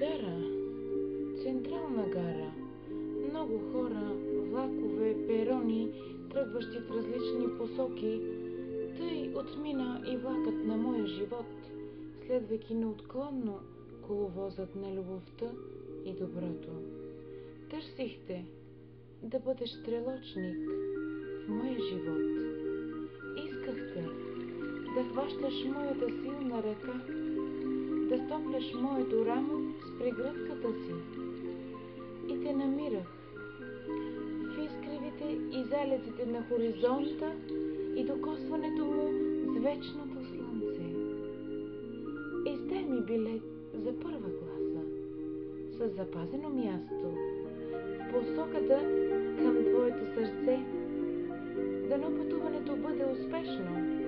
Гара, централна гара, много хора, влакове, перони, тръгващи в различни посоки. Тъй отмина и влакът на моя живот, следвайки неотклонно коловозът на любовта и доброто. Търсихте да бъдеш стрелочник в моя живот. Искахте да хващаш моята силна ръка, да стопляш моето рамо с прегръдката си. И те намирах в изкривите и залезите на хоризонта и докосването му с вечното слънце. Издай ми билет за първа класа с запазено място в посоката към твоето сърце. Дано пътуването бъде успешно,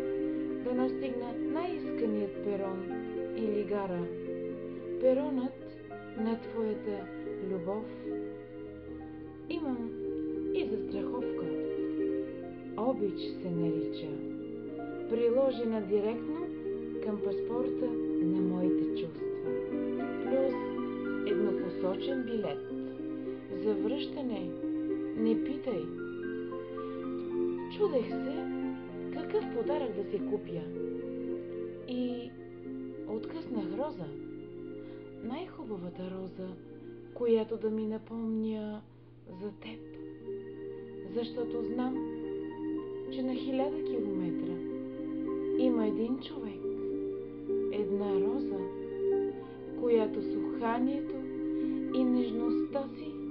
дано стигна най-исканият перон или гара, перонът на твоята любов. Имам и застраховка. Обич се нарича, приложена директно към паспорта на моите чувства, плюс еднопосочен билет. За връщане не питай. Чудех се какъв подарък да си купя и откъснах роза, най-хубавата роза, която да ми напомня за теб, защото знам, че на 1000 километра има един човек, една роза, която с уханието и нежността си